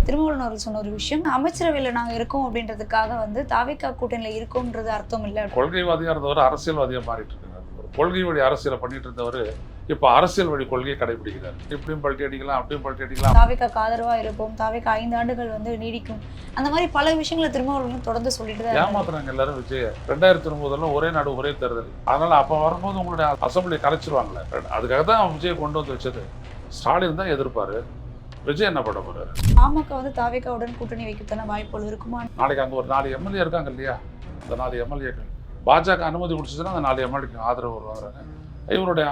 திருமாவளவன் அவர்கள் சொன்ன ஒரு விஷயம், அமைச்சரவையில் நாங்கள் இருக்கோம் அப்படின்றதுக்காக வந்து தாவேகா கூட்டணியில் இருக்கோன்றது அர்த்தம் இல்லை. கொள்கைவாதியாக இருந்தவர் அரசியல்வாதியாக மாறிட்டு இருக்கிறார். ஒரு கொள்கை வழி அரசியலை பண்ணிட்டு இருந்தவர் இப்போ அரசியல் வழி கொள்கையை கடைபிடிக்கிறார். இப்படியும் பல்ட்டி அடிக்கலாம், அப்படியும் பல்ட்டி அடிக்கலாம். தாவேகாக்கு ஆதரவாக இருப்போம், தாவேகா 5 ஆண்டுகள் வந்து நீடிக்கும், அந்த மாதிரி பல விஷயங்களை திருமாவளவன் தொடர்ந்து சொல்லிட்டு தான் ஏமாத்துறாங்க எல்லாரும். விஜய் 2009 ஒரே நாடு ஒரே தேர்தல், அதனால அப்போ வரும்போது உங்களுடைய அசம்பிளி கலைச்சிருவாங்களே, அதுக்காக தான் விஜய் கொண்டு வந்து வச்சது. ஸ்டாலின் தான் எதிர்ப்பாரு, விஜய் என்ன பண்ண போறாரு? பாமக வந்து தாவேகாவுடன் கூட்டணி வைக்கத்தான வாய்ப்புகள் இருக்குமா? நாளைக்கு அங்கே ஒரு 4 எம்எல்ஏ இருக்காங்க இல்லையா, அந்த 4 எம்எல்ஏக்கள் பாஜக அனுமதி கொடுத்துச்சுன்னா அந்த 4 எம்எல்ஏக்கு ஆதரவு வருவாங்க. இவருடைய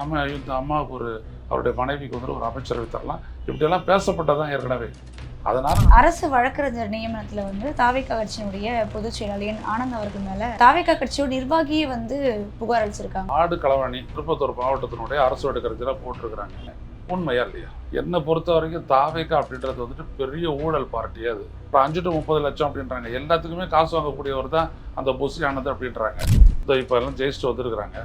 அம்மாவுக்கு ஒரு அவருடைய மனைவிக்கு வந்து ஒரு அமைச்சரவை தரலாம், இப்படியெல்லாம் பேசப்பட்டதான் ஏற்கனவே. அதனால அரசு வழக்கறிஞர் நியமனத்தில் வந்து தாவேகா கட்சியினுடைய பொதுச் செயலாளர் ஆனந்த் அவர்கள் மேல தாவேகா கட்சியோட நிர்வாகியே வந்து புகார் அளிச்சிருக்காங்க. ஆடு களவாணி திருப்பத்தூர் மாவட்டத்தினுடைய அரசு வழக்கறிஞராக போட்டிருக்கிறாங்க. உண்மையா இல்லையா? என்னை பொறுத்த வரைக்கும் தாவேகா அப்படின்றது வந்துட்டு பெரிய ஊழல் பார்ட்டி. அது இப்போ 5 to 30 லட்சம் அப்படின்றாங்க. எல்லாத்துக்குமே காசு வாங்கக்கூடியவர் தான் அந்த புசி ஆனந்த் அப்படின்றாங்க. இப்போ எல்லாம் ஜெயிச்சுட்டு வந்துருக்குறாங்க,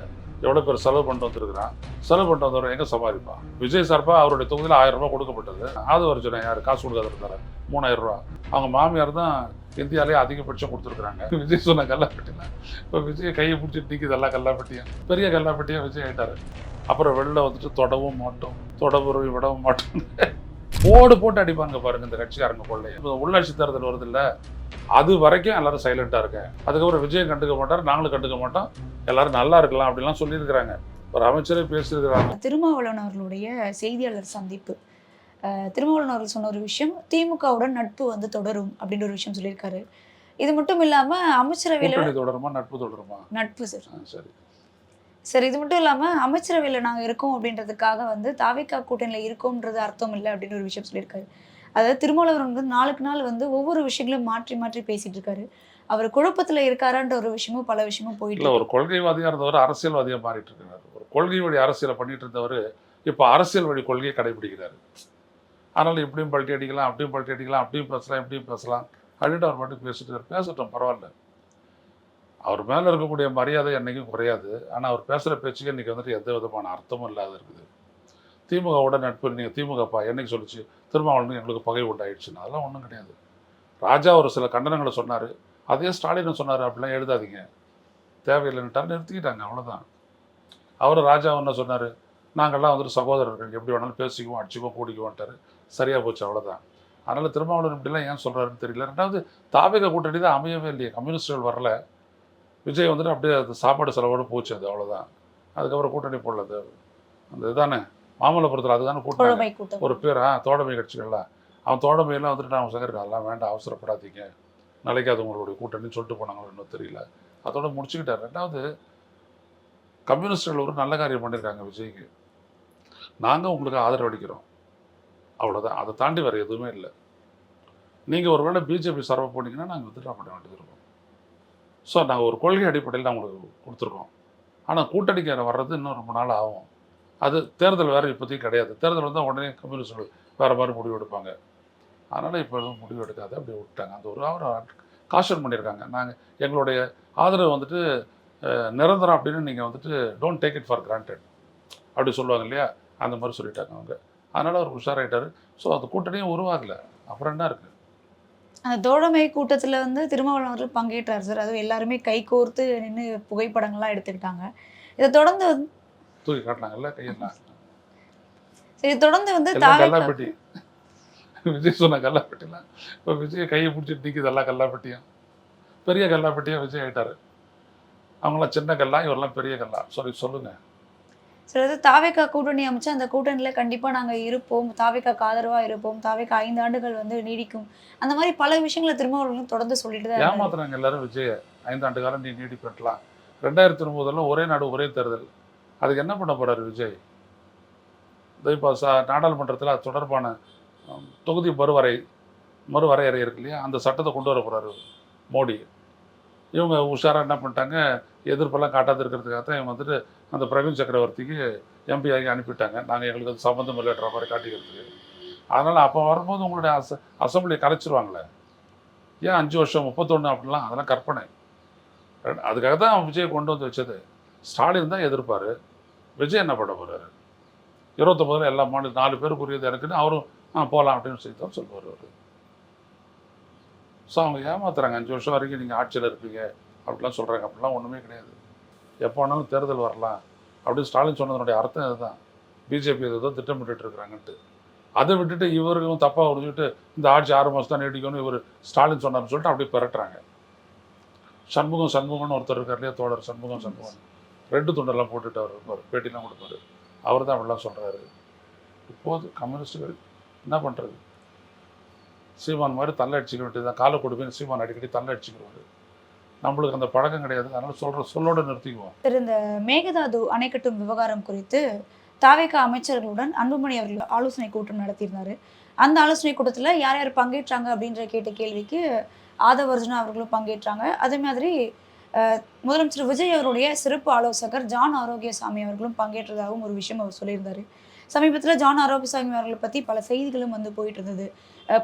எவ்வளோ பேர் செலவு பண்ணிட்டு வந்துருக்குறான். செலவு பண்ணிட்டு வந்தவரை எங்கே சம்பாதிப்பான்? விஜய் சார்பாக அவருடைய தொகுதியில் 1000 ரூபா கொடுக்கப்பட்டது. ஆதவர்ஜுனா யார் காசு கொடுக்காத இருந்தார், 3000 ரூபா. அவங்க மாமியார் தான் இந்தியாவிலேயே அதிகபட்சம் கொடுத்துருக்குறாங்க. விஜய் சொன்ன கல்லாப்பட்டினா இப்போ விஜய் கையை பிடிச்சிட்டு நிற்கிது எல்லா கல்லாப்பட்டியும். பெரிய கல்லாப்பட்டியாக விஜய் ஆகிட்டார். அப்புறம் வெளில வந்துட்டு தொடவும் மாட்டோம், தொடவுறவை விடவும் மாட்டோம், போட்டு அடிப்பாங்க பாருங்க இந்த கட்சிக்காரங்க கொள்ளையை. இப்போ உள்ளாட்சி தேர்தல் வருது இல்லை, அது வரைக்கும் எல்லாரும் சைலண்டாக இருக்கேன். அதுக்கப்புறம் விஜய் கண்டுக்க மாட்டார், நாங்களும் கண்டுக்க மாட்டோம், எல்லாரும் நல்லா இருக்கலாம் அப்படிலாம் சொல்லியிருக்கிறாங்க. ஒரு அமைச்சரே பேசியிருக்கிறாங்க. திருமாவளவன் அவர்களுடைய செய்தியாளர் சந்திப்பு, திருமாவளவன் அவர்கள் சொன்ன ஒரு விஷயம், திமுகவுடன் நட்பு வந்து தொடரும் அப்படின்ற ஒரு விஷயம் சொல்லியிருக்காரு. இது மட்டும் இல்லாமல் அமைச்சரவையில் தொடருமா நட்பு தொடருமா? நட்பு சார். சரி சார், இது மட்டும் இல்லாமல் அமைச்சரவையில் நாங்கள் இருக்கோம் அப்படின்றதுக்காக வந்து தாவேகா கூட்டணியில் இருக்கோன்றது அர்த்தம் இல்லை அப்படின்னு ஒரு விஷயம் சொல்லியிருக்காரு. அதாவது திருமாவளவன் வந்து நாளுக்கு நாள் வந்து ஒவ்வொரு விஷயங்களும் மாற்றி மாற்றி பேசிட்டு இருக்காரு. அவர் குழப்பத்தில் இருக்காரான்ற ஒரு விஷயமும் பல விஷயமும் போயிட்டு இல்லை. ஒரு கொள்கைவாதியாக இருந்தவர் அரசியல்வாதியாக மாறிட்டு இருக்கிறார். ஒரு கொள்கை வழி அரசியலை பண்ணிட்டு இருந்தவர் இப்போ அரசியல் வழி கொள்கையை கடைபிடிக்கிறார். அதனால் இப்படியும் பல்ட்டி அடிக்கலாம், அப்படியும் பல்ட்டி அடிக்கலாம், அப்படியும் பேசலாம், இப்படியும் பேசலாம் அப்படின்ட்டு அவர் பாட்டுக்கு பேசிட்டு பேசட்டும், பரவாயில்ல. அவர் மேலே இருக்கக்கூடிய மரியாதை என்றைக்கும் குறையாது. ஆனால் அவர் பேசுகிற பேச்சுக்கு இன்றைக்கி வந்துட்டு எந்த விதமான அர்த்தமும் இல்லாத இருக்குது. திமுகவோட நட்பு நீங்கள் திமுகப்பா என்னைக்கு சொல்லிச்சு திருமாவளவன் எங்களுக்கு பகை உண்டாயிடுச்சுன்னு? அதெல்லாம் ஒன்றும் கிடையாது. ராஜா ஒரு சில கண்டனங்களை சொன்னார், அதே ஸ்டாலின் சொன்னார், அப்படிலாம் எழுதாதீங்க, தேவையில்லைன்னுட்டார், நிறுத்திக்கிட்டாங்க, அவ்வளோதான். அவர் ராஜா என்ன சொன்னார், நாங்கள்லாம் வந்துட்டு சகோதரர்கள், எப்படி வேணாலும் பேசிக்குவோம், அடிச்சுக்குவோம், கூடிக்குவோன்ட்டார், சரியாக போச்சு, அவ்வளோதான். அதனால் திருமாவளவன் இப்படிலாம் ஏன் சொல்கிறாருன்னு தெரியல. ரெண்டாவது தாவேகா கூட்டணி தான் அமையவே இல்லையே, கம்யூனிஸ்டுகள் வரல, விஜய் வந்துட்டு அப்படியே அது சாப்பாடு செலவோடு போச்சு, அது அவ்வளோதான். அதுக்கப்புறம் கூட்டணி போடல, அந்த இதுதானே மாமல்லபுரத்தில் அதுதானே கூட்டணி ஒரு பேர் தோழமை கட்சிகள்லாம். அவன் தோழமையெல்லாம் வந்துட்டு நான் சங்கருக்கேன், அதெல்லாம் வேண்டாம், அவசரப்படாதீங்க, நிலைக்காது உங்களுடைய கூட்டணின்னு சொல்லிட்டு போனாங்களோ இன்னும் தெரியல, அதோட முடிச்சுக்கிட்டார். ரெண்டாவது கம்யூனிஸ்டுகள் ஒரு நல்ல காரியம் பண்ணியிருக்காங்க விஜய்க்கு, நாங்கள் உங்களுக்கு ஆதரவு அளிக்கிறோம், அவ்வளோதான். அதை தாண்டி வேறு எதுவுமே இல்லை. நீங்கள் ஒரு வேளை பிஜேபி சர்வ் போனீங்கன்னா நாங்கள் வித்ட்ரா பண்ண வேண்டியது இருக்கும். ஸோ நாங்கள் ஒரு கொள்கை அடிப்படையில் நான் உங்களுக்கு கொடுத்துருக்கோம். ஆனால் கூட்டணிக்கு வர்றது இன்னும் ரொம்ப நாள் ஆகும். அது தேர்தல் வேறு இப்போதைக்கு கிடையாது. தேர்தல் வந்தால் உடனே கம்யூனிஸ்டுகள் வேறு மாதிரி முடிவு எடுப்பாங்க. அதனால் இப்போ எதுவும் முடிவு எடுக்காது, அப்படி விட்டாங்க. அந்த ஒரு அவர் காஷன் பண்ணியிருக்காங்க, நாங்கள் எங்களுடைய ஆதரவு வந்துட்டு நிரந்தரம் அப்படின்னு நீங்கள் வந்துட்டு don't take it for granted அப்படி சொல்லுவாங்க இல்லையா, அந்த மாதிரி சொல்லிட்டாங்க அவங்க. அதனால் அவர் உஷாராயிட்டார். ஸோ அந்த கூட்டணியும் உருவாகலை, அப்புறம் என்ன இருக்குது? அந்த தோழமை கூட்டத்தில் வந்து திருமாவளவன் அவர்கள் பங்கேற்றார் சார். அதுவும் எல்லாருமே கை கோர்த்து நின்று புகைப்படங்கள்லாம் எடுத்துக்கிட்டாங்க. இதை தொடர்ந்து தூக்கி காட்டினாங்கல்ல கையெல்லாம். இதை தொடர்ந்து வந்து கல்லாப்பட்டி விஜய் சொன்ன கல்லாப்பட்டிலாம் இப்போ விஜய் கையை பிடிச்சிட்டு நிற்கிது எல்லா கல்லாப்பட்டியும். பெரிய கல்லாப்பட்டியாக விஜய் ஆகிட்டார். அவங்களாம் சின்ன கல்லா, இவரெல்லாம் பெரிய கல்லா சொல்லுங்கள். சிலது தாவேகா கூட்டணி அமைச்சு அந்த கூட்டணியில் கண்டிப்பாக நாங்கள் இருப்போம், தாவேகாக்கு ஆதரவாக இருப்போம், தாவேகா 5 ஆண்டுகள் வந்து நீடிக்கும், அந்த மாதிரி பல விஷயங்களை திருமாவளவன் தொடர்ந்து சொல்லிட்டு தான் ஏமாத்துறாங்க எல்லாரும். விஜய் 5 ஆண்டு காலம் நீ நீடிப்பலாம், 2009 ஒரே நாடு ஒரே தேர்தல், அதுக்கு என்ன பண்ண போகிறார் விஜய்? இப்போ நாடாளுமன்றத்தில் அது தொடர்பான தொகுதி மறுவரையறை இருக்கு இல்லையா, அந்த சட்டத்தை கொண்டு வர போகிறாரு மோடி. இவங்க உஷாராக என்ன பண்ணிட்டாங்க, எதிர்ப்பெல்லாம் காட்டாது இருக்கிறதுக்காக தான் இவங்க வந்துட்டு அந்த பிரவீன் சக்கரவர்த்திக்கு எம்பி ஆகி அனுப்பிட்டாங்க, நாங்கள் எங்களுக்கு அது சம்மந்தம் இல்லைன்ற மாதிரி காட்டிக்கிறதுக்கு. அதனால் அப்போ வரும்போது உங்களுடைய அசம்பிளியை கலைச்சிருவாங்களே, ஏன் 5 வருஷம் 31 அப்படிலாம், அதெல்லாம் கற்பனை. அதுக்காக தான் விஜய் கொண்டு வந்து வச்சது. ஸ்டாலின் தான் எதிர்ப்பார், விஜய் என்ன பண்ண போகிறாரு? 29 எல்லா மாநிலம் 4 பேருக்குரியது எனக்குன்னு அவரும் போகலாம் அப்படின்னு சொல்லி தான் சொல்லுவார் அவர். ஸோ அவங்க ஏமாத்துறாங்க. 5 வருஷம் வரைக்கும் நீங்கள் ஆட்சியில் இருப்பீங்க அப்படிலாம் சொல்கிறாங்க. அப்படிலாம் ஒன்றுமே கிடையாது. எப்போ வேணாலும் தேர்தல் வரலாம் அப்படின்னு ஸ்டாலின் சொன்னதனுடைய அர்த்தம் இதுதான். பிஜேபி ஏதோ திட்டமிட்டு இருக்கிறாங்கன்ட்டு. அதை விட்டுட்டு இவர்களும் தப்பாக புரிஞ்சுக்கிட்டு இந்த ஆட்சி 6 மாதம் தான் நீடிக்கணும்னு இவர் ஸ்டாலின் சொன்னார்னு சொல்லிட்டு அப்படியே பெரட்டுறாங்க. சண்முகம்னு ஒருத்தர் இருக்கார் இல்லையா, தோழர் சண்முகம் ரெட்டு துண்டெல்லாம் போட்டுட்டு அவர் இருப்பார், பேட்டிலாம் கொடுப்பாரு. அவர் தான் அப்படிலாம் சொல்கிறாரு. இப்போது கம்யூனிஸ்டுகள் என்ன பண்ணுறது, சீமான் மாதிரி தள்ள அடிச்சுக்க வேண்டியது தான். காலை கொடுப்பேன் சீமான் அடிக்கடி தள்ள அடிச்சுக்கிறவாரு. நம்மளுக்கு அந்த பழக்கம் கிடையாது. அதனால் சொல்லோட நிறுத்திக்குவோம். திரு இந்த மேகதாது அணை கட்டும் விவகாரம் குறித்து தாவேக அமைச்சர்களுடன் அன்புமணி அவர்கள் ஆலோசனை கூட்டம் நடத்தியிருந்தாரு. அந்த ஆலோசனை கூட்டத்தில் யார் யார் பங்கேற்றாங்க அப்படின்ற கேட்ட கேள்விக்கு ஆதவ அர்ஜுனா அவர்களும் பங்கேற்றாங்க. அதே மாதிரி முதலமைச்சர் விஜய் அவருடைய சிறப்பு ஆலோசகர் ஜான் ஆரோக்கியசாமி அவர்களும் பங்கேற்றதாகவும் ஒரு விஷயம் அவர் சொல்லியிருந்தாரு. சமீபத்தில் ஜான் ஆரோக்கியசாமி அவர்களை பற்றி பல செய்திகளும் வந்து போயிட்டு இருந்தது.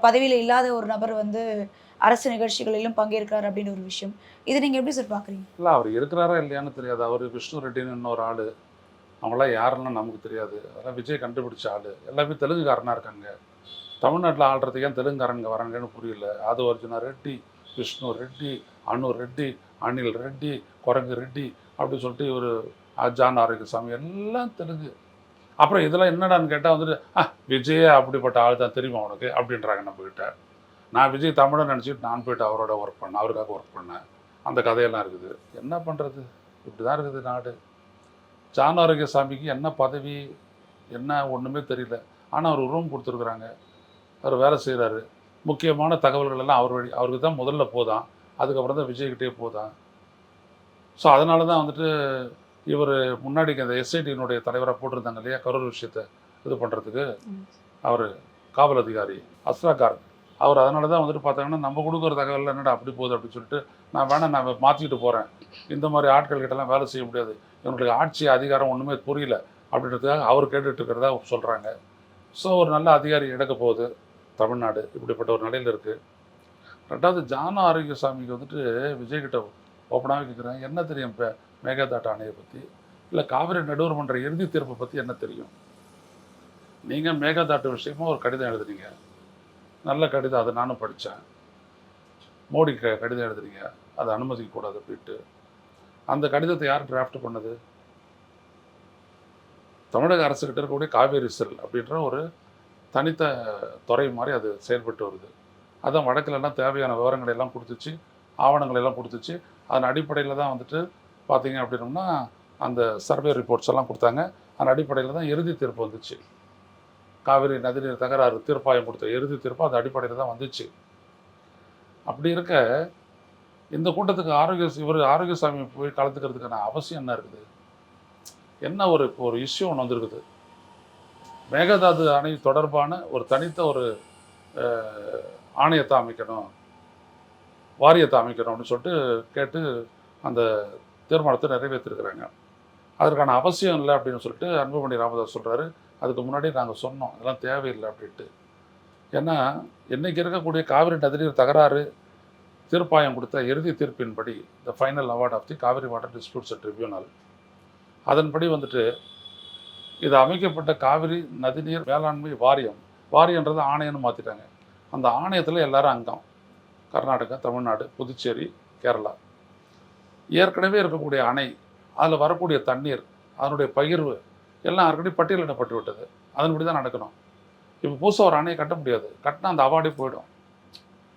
பதவியில் இல்லாத ஒரு நபர் வந்து அரசு நிகழ்ச்சிகளிலும் பங்கேற்கிறார் அப்படின்னு ஒரு விஷயம். இதை நீங்கள் எப்படி சார் பார்க்குறீங்க? இல்லை, அவர் இருக்கிறாரா இல்லையான்னு தெரியாது. அவர் விஷ்ணு ரெட்டின்னு இன்னொரு ஆள், அவங்களாம் யாருன்னு நமக்கு தெரியாது. அதெல்லாம் விஜய் கண்டுபிடிச்ச ஆள். எல்லாமே தெலுங்குக்காரனாக இருக்காங்க. தமிழ்நாட்டில் ஆள்றதுக்கு ஏன் தெலுங்குக்காரங்க வராங்கன்னு புரியல. ஆதவ அர்ஜுனா ரெட்டி, விஷ்ணு ரெட்டி, அனு ரெட்டி, அனில் ரெட்டி, குரங்கு ரெட்டி அப்படின்னு சொல்லிட்டு இவர் ஜான் ஆரோக்கியசாமி எல்லாம் தெலுங்கு. அப்புறம் இதெல்லாம் என்னடான்னு கேட்டால் வந்துட்டு விஜயே அப்படிப்பட்ட ஆள் தான் தெரியுமா உனக்கு அப்படின்றாங்க நம்மக்கிட்ட. நான் விஜய் தமிழை நினச்சிட்டு நான் போய்ட்டு அவரோட ஒர்க் பண்ணேன், அவருக்காக ஒர்க் பண்ணேன். அந்த கதையெல்லாம் இருக்குது. என்ன பண்ணுறது, இப்படி தான் இருக்குது நாடு. ஜான் ஆரோக்கியசாமிக்கு என்ன பதவி என்ன ஒன்றுமே தெரியல. ஆனால் அவர் ரூம் கொடுத்துருக்குறாங்க, அவர் வேலை செய்கிறாரு. முக்கியமான தகவல்கள் எல்லாம் அவருக்கு தான் முதல்ல போதான், அதுக்கப்புறம் தான் விஜய்கிட்டே போதான். ஸோ அதனால தான் வந்துட்டு இவர் முன்னாடி அந்த எஸ்ஐடியினுடைய தலைவராக போட்டிருந்தாங்க இல்லையா, கரூர் விஷயத்தை இது பண்ணுறதுக்கு, அவர் காவல் அதிகாரி அஸ்ரா கார்க், அவர் அதனால தான் வந்துட்டு பார்த்தாங்கன்னா நம்ம கொடுக்குற தகவல் என்னடா அப்படி போகுது அப்படின்னு சொல்லிட்டு நான் மாற்றிக்கிட்டு போகிறேன், இந்த மாதிரி ஆட்கள் கிட்டலாம் வேலை செய்ய முடியாது, இவங்களுக்கு ஆட்சி அதிகாரம் ஒன்றுமே புரியல அப்படின்றதுக்காக அவர் கேட்டுட்டு இருக்கிறதா சொல்கிறாங்க. ஸோ ஒரு நல்ல அதிகாரி எடுக்க போகுது தமிழ்நாடு, இப்படிப்பட்ட ஒரு நிலையில் இருக்குது. ரெண்டாவது ஜான் ஆரோக்கியசாமிக்கு வந்துட்டு விஜய்கிட்ட ஓப்பனாகவே கேட்குறேன், என்ன தெரியும் இப்போ மேகதாட்டு அணையை பற்றி, இல்லை காவிரி நடுவர் மன்ற இறுதி தீர்ப்பை பற்றி என்ன தெரியும்? நீங்கள் மேகதாட்டு விஷயமா ஒரு கடிதம் எழுதுறீங்க, நல்ல கடிதம், அதை நானும் படித்தேன். மோடி கடிதம் எழுதுறீங்க, அதை அனுமதிக்கக்கூடாது அப்படின்ட்டு. அந்த கடிதத்தை யார் டிராஃப்ட் பண்ணது? தமிழக அரசுக்கிட்ட இருக்கக்கூடிய காவேரி செல் அப்படின்ற ஒரு தனித்த துறை மாதிரி அது செயல்பட்டு வருது. அதான் வடக்கிலெல்லாம் தேவையான விவரங்களை எல்லாம் கொடுத்துச்சு, ஆவணங்கள் எல்லாம் கொடுத்துச்சு. அதன் அடிப்படையில் தான் வந்துட்டு பார்த்தீங்க அப்படின்னோம்னா அந்த சர்வே ரிப்போர்ட்ஸ் எல்லாம் கொடுத்தாங்க. அதன் அடிப்படையில் தான் இறுதி தீர்ப்பு வந்துச்சு. காவிரி நதிநீர் தகராறு தீர்ப்பாயம் கொடுத்த இறுதி தீர்ப்பு அந்த அடிப்படையில் தான் வந்துச்சு. அப்படி இருக்க இந்த கூட்டத்துக்கு ஆரோக்கியசாமி போய் கலந்துக்கிறதுக்கான அவசியம் என்ன இருக்குது? என்ன ஒரு இஷ்யூ ஒன்று வந்திருக்குது. மேகதாது அணை தொடர்பான ஒரு தனித்த ஒரு ஆணையத்தை அமைக்கணும், வாரியத்தை அமைக்கணும் அப்படின்னு சொல்லிட்டு கேட்டு அந்த தீர்மானத்தை நிறைவேற்றிருக்கிறாங்க. அதற்கான அவசியம் இல்லை அப்படின்னு சொல்லிட்டு அன்புமணி ராமதாஸ் சொல்கிறாரு. அதுக்கு முன்னாடி நாங்கள் சொன்னோம் இதெல்லாம் தேவையில்லை அப்படின்ட்டு. ஏன்னா இன்றைக்கி இருக்கக்கூடிய காவிரி நதிநீர் தகராறு தீர்ப்பாயம் கொடுத்த இறுதி தீர்ப்பின்படி the final award of the Kaveri water disputes tribunal, அதன்படி வந்துட்டு இது அமைக்கப்பட்ட காவிரி நதிநீர் மேலாண்மை வாரியன்றது ஆணையம்னு மாற்றிட்டாங்க. அந்த ஆணையத்தில் எல்லாரும் அங்கம், கர்நாடகா, தமிழ்நாடு, புதுச்சேரி, கேரளா. ஏற்கனவே இருக்கக்கூடிய அணை, அதில் வரக்கூடிய தண்ணீர், அதனுடைய பகிர்வு எல்லாம் ஆல்ரெடி பட்டியலிடப்பட்டு விட்டது. அதன்படி தான் நடக்கணும். இப்போ புதுசாக ஒரு அணையை கட்ட முடியாது, கட்டினா அந்த அவார்டே போயிடும்.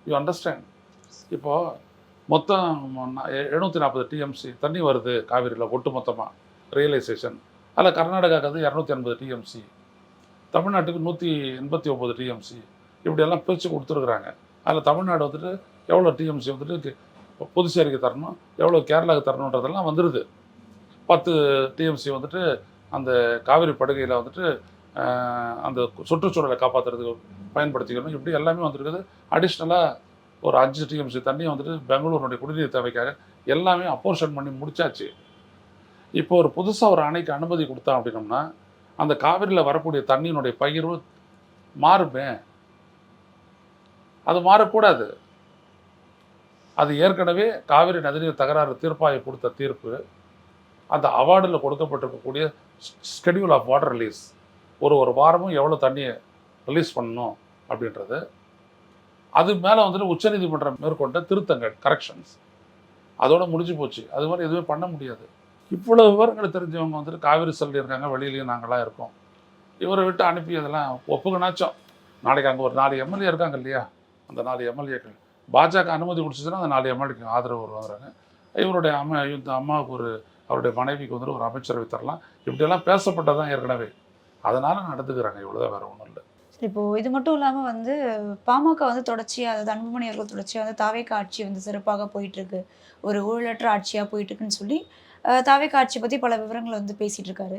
You understand? இப்போது மொத்தம் 740 டிஎம்சி தண்ணி வருது காவிரியில் ஒட்டு மொத்தமாக ரியலைசேஷன். அதில் கர்நாடகாவுக்கு 250 டிஎம்சி, தமிழ்நாட்டுக்கு 189 டிஎம்சி, இப்படியெல்லாம் பிரித்து கொடுத்துருக்குறாங்க. அதில் தமிழ்நாடு வந்துட்டு எவ்வளோ டிஎம்சி வந்துட்டு புதுச்சேரிக்கு தரணும், எவ்வளோ கேரளாவுக்கு தரணுன்றதெல்லாம் வந்துடுது. 10 டிஎம்சி வந்துட்டு அந்த காவிரி படுகையில் வந்துட்டு அந்த சுற்றுச்சூழலை காப்பாற்றுறதுக்கு பயன்படுத்திக்கணும். இப்படி எல்லாமே வந்துருக்குது. அடிஷ்னலாக ஒரு 5 டிஎம்சி தண்ணியை வந்துட்டு பெங்களூருடைய குடிநீர் தேவைக்காக எல்லாமே அப்போர்ஷன் பண்ணி முடிச்சாச்சு. இப்போ ஒரு புதுசாக ஒரு அணைக்கு அனுமதி கொடுத்தா அப்படின்னோம்னா அந்த காவிரியில் வரக்கூடிய தண்ணியினுடைய பகிர்வு மாறுமே. அது மாறக்கூடாது. அது ஏற்கனவே காவிரி நதிநீர் தகராறு தீர்ப்பாயம் கொடுத்த தீர்ப்பு, அந்த அவார்டில் கொடுக்கப்பட்டிருக்கக்கூடிய ஸ்கெடியூல் ஆஃப் வாட்டர் ரிலீஸ், ஒரு வாரமும் எவ்வளோ தண்ணியை ரிலீஸ் பண்ணணும் அப்படின்றது, அது மேலே வந்துட்டு உச்சநீதிமன்றம் மேற்கொண்ட திருத்தங்கள் கரெக்ஷன்ஸ் அதோட முடிஞ்சு போச்சு. அது மாதிரி எதுவுமே பண்ண முடியாது. இவ்வளவு விவரங்களை தெரிஞ்சவங்க வந்துட்டு காவிரி செல்ல இருக்காங்க, வெளியிலையும் நாங்களாம் இருக்கோம். இவரை விட்டு அனுப்பி அதெல்லாம் ஒப்புக்கனாச்சும் நாளைக்கு அங்கே ஒரு 4 எம்எல்ஏ இருக்காங்க இல்லையா, அந்த 4 எம்எல்ஏக்கள் பாஜக அனுமதி கொடுத்துச்சுன்னா அந்த 4 எம்எல்ஏக்கு ஆதரவு வருவாங்க. இவருடைய இந்த அம்மாவுக்கு அவருடைய மனைவிக்கு வந்துட்டு ஒரு அமைச்சரவை தரலாம். இப்படியெல்லாம் பேசப்பட்டதான் ஏற்கனவே. அதனால நடந்துக்கிறாங்க, இவ்வளோதான், வேற ஒன்றும் இல்லை. இப்போ இது மட்டும் இல்லாம வந்து பாமக வந்து தொடர்ச்சியா, அதாவது அன்புமணி அவர்கள் தொடர்ச்சியா வந்து தாவேகா ஆட்சி வந்து சிறப்பாக போயிட்டு இருக்கு. ஒரு ஊழலற்ற ஆட்சியா போயிட்டு இருக்குன்னு சொல்லி தாவேகா ஆட்சி பத்தி பல விவரங்கள வந்து பேசிட்டு இருக்காரு.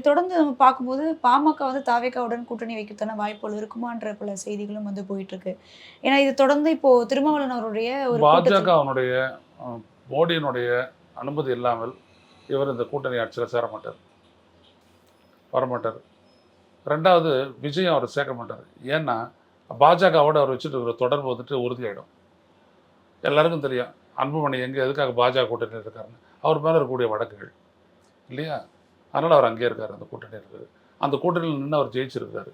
தொடர்ந்து நம்ம பார்க்கும்போது பாமக வந்து தாவேகாவுடன் கூட்டணி வைக்கிறதுக்கான வாய்ப்புகள் இருக்குமான்ற பல செய்திகளும் வந்து போயிட்டு இருக்கு. ஏன்னா இது தொடர்ந்து இப்போ திருமாவளவன் அவருடைய ஒரு பாஜக அவனுடைய மோடியினுடைய அனுமதி இல்லாமல் இவர் இந்த கூட்டணி ஆட்சியில் சேர மாட்டார், வரமாட்டார். ரெண்டாவது விஜயம் அவர் சேர்க்க மாட்டார். ஏன்னா பாஜகவோட அவர் வச்சுட்டு இருக்கிற தொடர்பு வந்துட்டு உறுதியாயிடும். எல்லாருக்கும் தெரியும் அன்புமணி எங்கே எதுக்காக பாஜக கூட்டணி இருக்காருன்னு. அவர் மேலே இருக்கக்கூடிய வழக்குகள் இல்லையா, அதனால் அவர் அங்கேயே இருக்கார். அந்த கூட்டணி இருக்குது, அந்த கூட்டணியில் நின்று அவர் ஜெயிச்சிருக்காரு.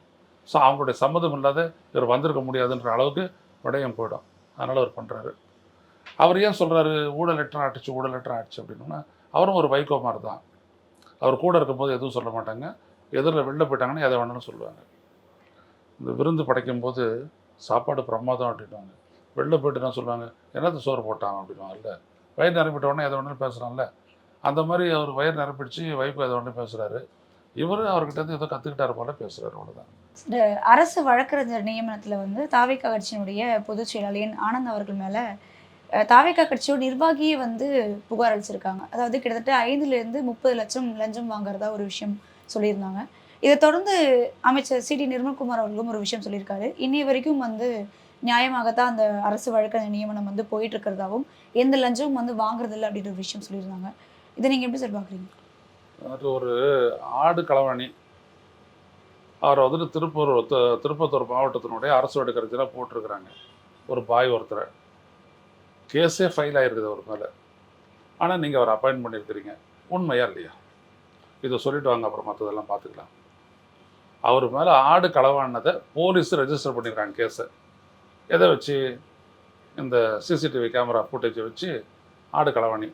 ஸோ அவங்களுடைய சம்மதம் இல்லாத இவர் வந்திருக்க முடியாதுன்ற அளவுக்கு விடயம் போயிடும். அதனால் அவர் பண்ணுறாரு. அவர் ஏன் சொல்கிறாரு ஊழலற்ற ஆட்சி அப்படின்னா, அவரும் ஒரு வைகோ மாதிரி தான். அவர் கூட இருக்கும்போது எதுவும் சொல்ல மாட்டாங்க, எதிரில் வெளில போயிட்டாங்கன்னா எதை வேணாலும் சொல்லுவாங்க. இந்த விருந்து படைக்கும்போது சாப்பாடு பிரமாதம் அப்படின்வாங்க, வெளில போய்ட்டு என்ன சொல்லுவாங்க, என்னது சோறு போட்டாங்க அப்படின்வாங்கல்ல. வயிறு நிரப்பிட்ட உடனே எதை வேணாலும் பேசுகிறான்ல, அந்த மாதிரி அவர் வயிறு நிரப்பிடுச்சு வைகோ எதை வேணாலும் பேசுகிறாரு. இவர் அவர்கிட்ட இருந்து ஏதோ கற்றுக்கிட்டாரு போல பேசுகிறாரு, அவ்வளோதான். இந்த அரசு வழக்கறிஞர் நியமனத்தில் வந்து தாவேகா கட்சியினுடைய பொதுச் செயலாளர் ஆனந்த் அவர்கள் மேலே தாவேகா கட்சியோட நிர்வாகியே வந்து புகார் அளிச்சிருக்காங்க. அதாவது கிட்டத்தட்ட 5லேருந்து 30 லட்சம் லஞ்சம் வாங்குறதா ஒரு விஷயம் சொல்லியிருந்தாங்க. இதை தொடர்ந்து அமைச்சர் சி.டி. நிர்மல்குமார் அவர்களும் ஒரு விஷயம் சொல்லியிருக்காரு. இன்னைய வரைக்கும் வந்து நியாயமாகத்தான் அந்த அரசு வழக்கறிஞர் நியமனம் வந்து போயிட்டு இருக்கிறதாவும், எந்த லஞ்சமும் வந்து வாங்குறதில்லை அப்படின்ற ஒரு விஷயம் சொல்லியிருந்தாங்க. இதை நீங்கள் எப்படி சார் பார்க்குறீங்க? அது ஒரு ஆடு களவாணி. அவரை வந்துட்டு திருப்பத்தூர் மாவட்டத்தினுடைய அரசு வழக்கறிஞராக போட்டிருக்கிறாங்க. ஒரு பாய் ஒருத்தரை கேஸே ஃபைல் ஆகிருக்குது அவர் மேலே. ஆனால் நீங்கள் அவரை அப்பாயின்ட் பண்ணியிருக்கிறீங்க, உண்மையா இல்லையா? இதை சொல்லிட்டு வாங்க, அப்புறம் மற்றதெல்லாம் பார்த்துக்கலாம். அவர் மேலே ஆடு களவானதை போலீஸ் ரெஜிஸ்டர் பண்ணியிருக்காங்க கேஸை. எதை வச்சு? இந்த சிசிடிவி கேமரா ஃபுட்டேஜை வச்சு ஆடு களவாணி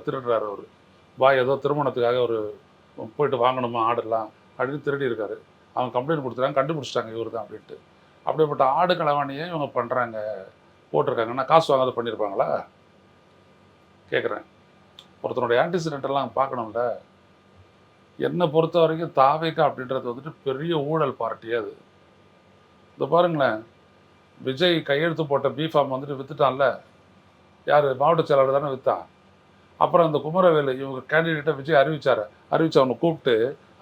திருடுறாரு அவர். பாய் ஏதோ திருமணத்துக்காக ஒரு போயிட்டு வாங்கணுமா ஆடுலாம் அப்படின்னு திருடி இருக்காரு. அவங்க கம்ப்ளைண்ட் கொடுத்துட்டாங்க, கண்டுபிடிச்சிட்டாங்க இவர் தான் அப்படின்ட்டு. அப்படிப்பட்ட ஆடு களவாணியை இவங்க பண்ணுறாங்க, போட்டிருக்காங்கன்னா காசு வாங்காத பண்ணியிருப்பாங்களா கேட்குறேன். ஒருத்தனுடைய ஆன்டிசிடென்டெல்லாம் பார்க்கணும்ல. என்னை பொறுத்த வரைக்கும் தாவேகா அப்படின்றது வந்துட்டு பெரிய ஊழல் பார்ட்டியே அது. இந்த பாருங்களேன், விஜய் கையெழுத்து போட்ட பிஃபார்ம் வந்துட்டு விற்றுட்டான்ல, யார் மாவட்ட செயலாளர் தானே விற்றான். அப்புறம் அந்த குமரவேலு இவங்க கேண்டிடேட்டை விஜய் அறிவிச்சு அவனை கூப்பிட்டு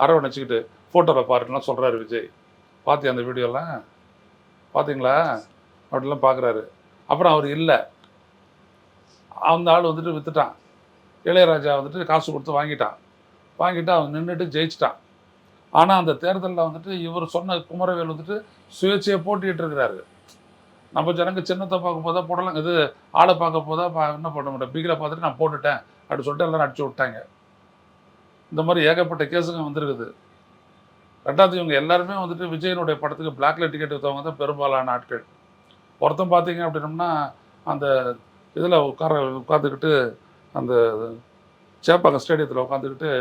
அரவணைச்சிக்கிட்டு ஃபோட்டோவில் பாருலாம் சொல்கிறாரு விஜய். பார்த்தியா அந்த வீடியோலாம்? பார்த்தீங்களா? அப்படிலாம் பார்க்குறாரு. அப்புறம் அவர் இல்லை, அந்த ஆள் வந்துட்டு விற்றுட்டான். இளையராஜா வந்துட்டு காசு கொடுத்து வாங்கிட்டு அவன் நின்றுட்டு ஜெயிச்சிட்டான். ஆனால் அந்த தேர்தலில் வந்துட்டு இவர் சொன்ன குமரவேல் வந்துட்டு சுயேட்சையை போட்டிகிட்டு இருக்கிறாரு. நம்ம ஜனங்க சின்னத்தை பார்க்க போதா போடலாம், இது ஆளை பார்க்க போதா என்ன பண்ண மாட்டேன், பிகில பார்த்துட்டு நான் போட்டுட்டேன் அப்படி சொல்லிட்டு எல்லோரும் அடிச்சு விட்டாங்க. இந்த மாதிரி ஏகப்பட்ட கேஸுங்க வந்துருக்குது. ரெண்டாவது இவங்க எல்லாருமே வந்துட்டு விஜயனுடைய படத்துக்கு பிளாக்ல டிக்கெட் விற்றவங்க தான் பெரும்பாலான ஆட்கள். ஒருத்தன் பார்த்தீங்க அப்படின்னம்னா அந்த இதில் உட்காந்துக்கிட்டு அந்த சேப்பாங்க ஸ்டேடியத்தில் உட்காந்துக்கிட்டு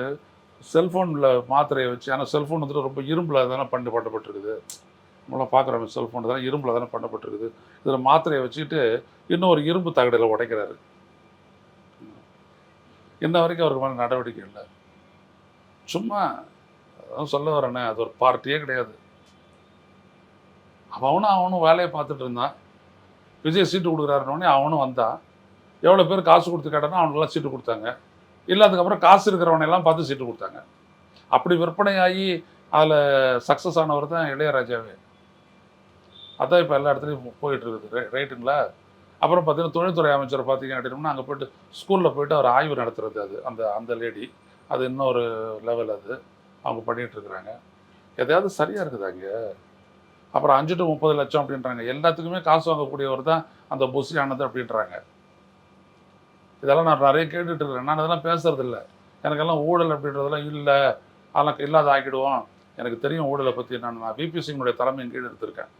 செல்ஃபோனில் மாத்திரையை வச்சு, ஆனால் செல்ஃபோன் வந்துட்டு ரொம்ப இரும்பில் தானே பண்ணப்பட்டிருக்குது. நம்மளாம் பார்க்குறோம், செல்ஃபோன் தானே இரும்பில் தானே பண்ணப்பட்டிருக்குது. இதில் மாத்திரையை வச்சுக்கிட்டு இன்னும் ஒரு இரும்பு தகடில் உடைக்கிறாரு. இன்ன வரைக்கும் அவருக்கு மேலே நடவடிக்கை இல்லை. சும்மா அதான் சொல்ல வரேனே, அது ஒரு பார்ட்டியே கிடையாது. அவனும் வேலையை பார்த்துட்டு இருந்தான். விஜய் சீட்டு கொடுக்குறாருன்னொடனே அவனும் வந்தான். எவ்வளோ பேர் காசு கொடுத்து கேட்டானோ அவனுக்கெல்லாம் சீட்டு கொடுத்தாங்க. இல்லாததுக்கப்புறம் காசு இருக்கிறவனையெல்லாம் பார்த்து சீட்டு கொடுத்தாங்க. அப்படி விற்பனையாகி அதில் சக்ஸஸ் ஆனவர் தான் இளையராஜாவே. அதான் இப்போ எல்லா இடத்துலையும் போயிட்டு இருக்குது, ரைட்டுங்களா? அப்புறம் பார்த்தீங்கன்னா தொழில்துறை அமைச்சர் பார்த்தீங்க அப்படின்னா அங்கே போய்ட்டு ஸ்கூலில் போய்ட்டு அவர் ஆய்வு நடத்துறது. அது அந்த லேடி, அது இன்னொரு லெவல். அது அவங்க பண்ணிகிட்ருக்குறாங்க. எதையாவது சரியாக இருக்குது அங்கே. அப்புறம் 5 to 30 லட்சம் அப்படின்றாங்க. எல்லாத்துக்குமே காசு வாங்கக்கூடியவர் தான் அந்த புசி ஆனது அப்படின்றாங்க. இதெல்லாம் நான் நிறைய கேட்டுட்டு இருக்கிறேன். நான் இதெல்லாம் பேசுறது இல்லை. எனக்கெல்லாம் ஊழல் அப்படின்றதெல்லாம் இல்லை, அதெல்லாம் இல்லாத ஆக்கிடுவோம். எனக்கு தெரியும் ஊழலை பற்றி. நான் விபி சிங்கனுடைய தலைமையின் கீழ் எடுத்திருக்கேன்.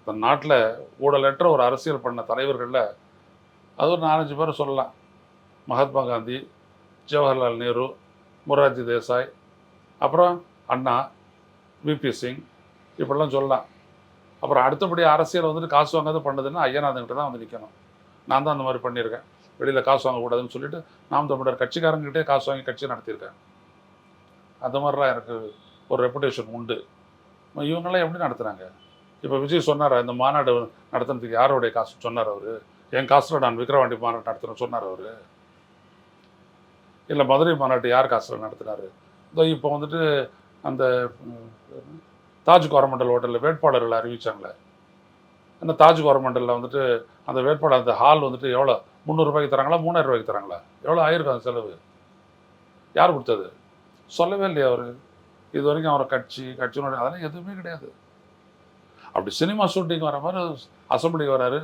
இந்த நாட்டில் ஊழலற்ற ஒரு அரசியல் பண்ண தலைவர்களில் அது ஒரு 4-5 பேர் சொல்லலாம். மகாத்மா காந்தி, ஜவஹர்லால் நேரு, மொரார்ஜி தேசாய், அப்புறம் அண்ணா, விபி சிங், இப்படிலாம் சொல்லலாம். அப்புறம் அடுத்தபடி அரசியல் வந்துட்டு காசு வாங்காத பண்ணதுன்னா ஐயநாதன்கிட்ட தான் வந்து நிற்கணும். நான் தான் அந்த மாதிரி பண்ணியிருக்கேன், வெளியில் காசு வாங்கக்கூடாதுன்னு சொல்லிட்டு நாம் தமிழர் கட்சிக்காரங்கிட்டே காசு வாங்கி கட்சி நடத்தியிருக்கேன். அந்த மாதிரிலாம் எனக்கு ஒரு ரெப்புடேஷன் உண்டு. இவங்கெல்லாம் எப்படி நடத்துகிறாங்க? இப்போ விஜய் சொன்னார், இந்த மாநாடு நடத்துறதுக்கு யாரோடைய காசு சொன்னார் அவர்? என் காசில் நான் விக்கிரவாண்டி மாநாடு நடத்துகிறேன்னு சொன்னார் அவர்? இல்லை மதுரை மாநாட்டு யார் காசில் நடத்தினார்? இதோ இப்போ வந்துட்டு அந்த தாஜ் கோரமண்டல் ஹோட்டலில் வேட்பாளர்கள் அறிவித்தாங்களே, அந்த தாஜ் கோரமண்டலில் வந்துட்டு அந்த வேட்பாளர் அந்த ஹால் வந்துட்டு எவ்வளோ 300 ரூபாய்க்கு தராங்களா 3000 ரூபாய்க்கு தராங்களா? எவ்வளோ ஆயிருக்கும் அந்த செலவு? யார் கொடுத்தது? சொல்லவே இல்லையா அவர்? இது வரைக்கும் அவரை கட்சியினுடைய அதெல்லாம் எதுவுமே கிடையாது. அப்படி சினிமா ஷூட்டிங் வர மாதிரி அசம்பிளிக்கு வராரு,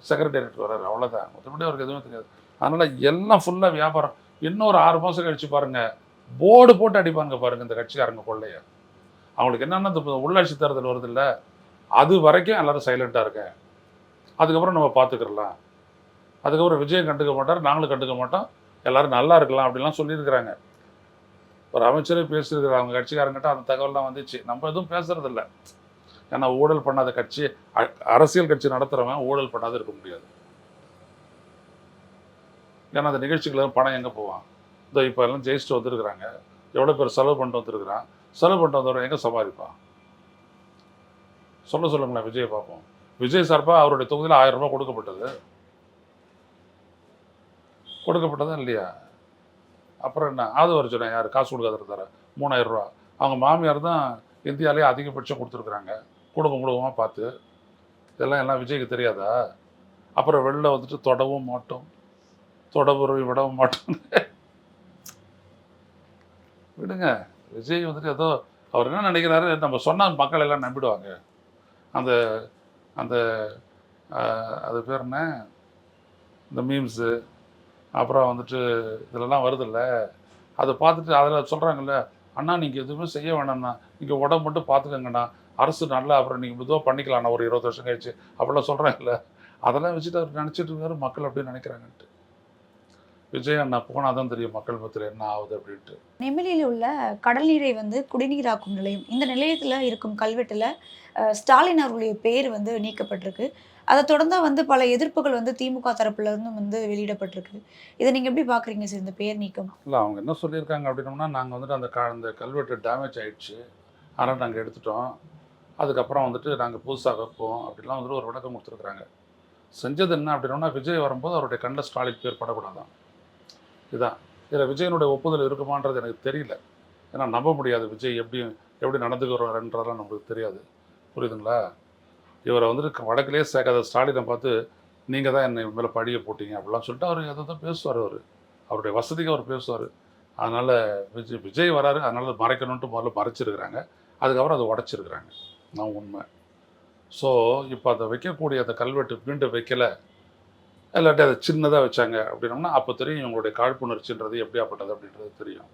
செக்ரட்டேரியட் வராரு, அவ்வளோதான். மற்றபடி அவருக்கு எதுவுமே தெரியாது. அதனால் எல்லாம் ஃபுல்லாக வியாபாரம். இன்னொரு 6 மாதம் கழிச்சு பாருங்கள், போர்டு போட்டு அடிப்பாங்க பாருங்கள் இந்த கட்சிக்காரங்க கொள்ளைய. அவங்களுக்கு என்னென்னா இந்த உள்ளாட்சி தேர்தல் வருது இல்லை, அது வரைக்கும் எல்லோரும் சைலண்ட்டாக இருக்க, அதுக்கப்புறம் நம்ம பார்த்துக்கிறலாம், அதுக்கப்புறம் விஜயம் கண்டுக்க மாட்டார், நாங்களும் கண்டுக்க மாட்டோம், எல்லோரும் நல்லா இருக்கலாம் அப்படிலாம் சொல்லியிருக்கிறாங்க. ஒரு அமைச்சரே பேசியிருக்கிறார் அவங்க கட்சிக்காரங்கிட்ட, அந்த தகவல்லாம் வந்துச்சு. நம்ம எதுவும் பேசுறதில்ல. ஏன்னா ஊழல் பண்ணாத கட்சி, அரசியல் கட்சி நடத்துகிறவன் ஊழல் பண்ணாத இருக்க முடியாது. ஏன்னா அந்த நிகழ்ச்சிகளுக்கு பணம் எங்கே போவான்? இதோ இப்போ எல்லாம் ஜெயிச்சுட்டு வந்துருக்குறாங்க, எவ்வளோ பேர் செலவு பண்ணிட்டு வந்துருக்குறான், செலவு பண்ணிட்டு வந்தவரை எங்கே சம்பாதிப்பான்? சொல்லுங்களேன். விஜயை பார்ப்போம். விஜய் சார்பாக அவருடைய தொகுதியில் 1000 ரூபாய் கொடுக்கப்பட்டதா இல்லையா? அப்புறம் என்ன ஆதவர்ஜுனா யார் காசு கொடுக்காத தர 3000 ரூபா? அவங்க மாமியார் தான் இந்தியாவிலே அதிகபட்சம் கொடுத்துருக்குறாங்க, குடும்பமாக பார்த்து. எல்லாம் விஜய்க்கு தெரியாதா? அப்புறம் வெளில வந்துட்டு தொடவும் மாட்டோம், தொடவுறவை விடவும் மாட்டோம். விடுங்க. விஜய் வந்துட்டு ஏதோ அவர் என்ன நினைக்கிறாரு, நம்ம சொன்னால் மக்கள் எல்லாம் நம்பிடுவாங்க. அந்த அந்த அது பேர் என்ன, இந்த மீம்ஸு அப்புறம் வந்துட்டு இதிலலாம் வருதில்ல, அதை பார்த்துட்டு அதில் சொல்கிறாங்கல்ல, அண்ணா நீங்கள் எதுவுமே செய்ய வேணாம்ண்ணா, நீங்கள் உடம்பு மட்டும் பார்த்துக்கங்கண்ணா, அரசு நல்லா அப்புறம் நீங்கள் மெதுவாக பண்ணிக்கலாம்ண்ணா ஒரு 20 வருஷம் கழிச்சு அப்படிலாம் சொல்கிறாங்கல்ல, அதெல்லாம் வச்சுட்டு அவர் நினச்சிட்டு இருக்காரு மக்கள் அப்படி நினைக்கிறாங்கன்ட்டு. விஜய் அண்ணா போனால் தான் தெரியும் மக்கள் மத்தியில் என்ன ஆகுது அப்படின்ட்டு. நெமிலியில் உள்ள கடல் நீரை வந்து குடிநீராக்கும் நிலையம், இந்த நிலையத்தில் இருக்கும் கல்வெட்டில் ஸ்டாலின் அவர்களுடைய பேர் வந்து நீக்கப்பட்டிருக்கு. அதை தொடர்ந்து வந்து பல எதிர்ப்புகள் வந்து திமுக தரப்புல இருந்தும் வந்து வெளியிடப்பட்டிருக்கு. இதை நீங்கள் எப்படி பார்க்குறீங்க சார், இந்த பேர் நீக்கம்? இல்லை அவங்க என்ன சொல்லியிருக்காங்க அப்படின்னோம்னா, நாங்கள் வந்துட்டு அந்த கல்வெட்டு டேமேஜ் ஆகிடுச்சு, அதனால் நாங்கள் எடுத்துட்டோம், அதுக்கப்புறம் வந்துட்டு நாங்கள் புதுசாக வைப்போம் அப்படிலாம் வந்துட்டு ஒரு விளக்கம் கொடுத்துருக்குறாங்க. செஞ்சது என்ன அப்படின்னோம்னா, விஜய் வரும்போது அவருடைய கண்ணில் ஸ்டாலின் பேர் படக்கூடாதான். இதுதான். இதில் விஜயனுடைய ஒப்புதல் இருக்குமான்றது எனக்கு தெரியல. ஏன்னா நம்ப முடியாது, விஜய் எப்படி நடந்துக்கிறன்றதெல்லாம் நம்மளுக்கு தெரியாது. புரியுதுங்களா? இவரை வந்துட்டு வடக்கிலே சேர்க்காத ஸ்டாலினை பார்த்து நீங்கள் தான் என்னை மேலே பழிய போட்டீங்க அப்படிலாம் சொல்லிட்டு அவர் எதை தான் பேசுவார். அவருடைய வசதிக்கு அவர் பேசுவார். அதனால் விஜய் வராரு, அதனால் மறைக்கணுன்ட்டு முதல்ல மறைச்சிருக்கிறாங்க, அதுக்கப்புறம் அதை உடச்சிருக்கிறாங்க. நான் உண்மை. ஸோ இப்போ அதை வைக்கக்கூடிய அந்த கல்வெட்டு மீண்டும் வைக்கலை, இல்லாட்டி அதை சின்னதாக வச்சாங்க அப்படின்னோம்னா அப்போ தெரியும் இவங்களுடைய காழ்ப்புணர்ச்சின்றது எப்படியாப்பட்டது அப்படின்றது தெரியும்.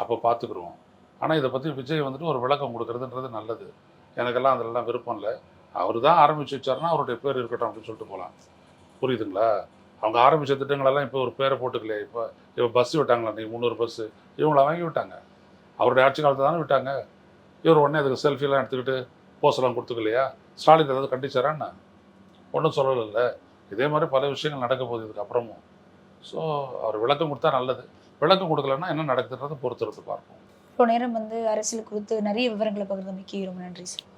அப்போ பார்த்துக்குருவோம். ஆனால் இதை பற்றி விஜய் வந்துட்டு ஒரு விளக்கம் கொடுக்குறதுன்றது நல்லது. எனக்கெல்லாம் அதிலெல்லாம் விருப்பம் இல்லை. அவர் தான் ஆரம்பித்து வச்சாருன்னா அவருடைய பேர் இருக்கட்டும் அப்படின்னு சொல்லிட்டு போகலாம். புரியுதுங்களா? அவங்க ஆரம்பித்த திட்டங்களெல்லாம் இப்போ ஒரு பேரை போட்டுக்கலையே. இப்போ பஸ் விட்டாங்களா, நீங்கள் 300 பஸ்ஸு இவங்கள வாங்கி விட்டாங்க. அவருடைய ஆட்சி காலத்தை தானே விட்டாங்க. இவர் உடனே அதுக்கு செல்ஃபிலாம் எடுத்துக்கிட்டு போஸ்டெல்லாம் கொடுத்துக்கலையா? ஸ்டாலின் ஏதாவது கண்டிச்சாரான்னு ஒன்றும் சொல்லலை. இதே மாதிரி பல விஷயங்கள் நடக்க போகுது இதுக்கப்புறமும். ஸோ அவர் விளக்கம் கொடுத்தா நல்லது. விளக்கம் கொடுக்கலன்னா என்ன நடக்குதுன்றதை பொறுத்திருந்து பார்ப்போம். இப்போ நேரம் வந்து அரசியல் குறித்து நிறைய விவரங்களை பகிர்ந்தமைக்கு ரொம்ப நன்றி சார்.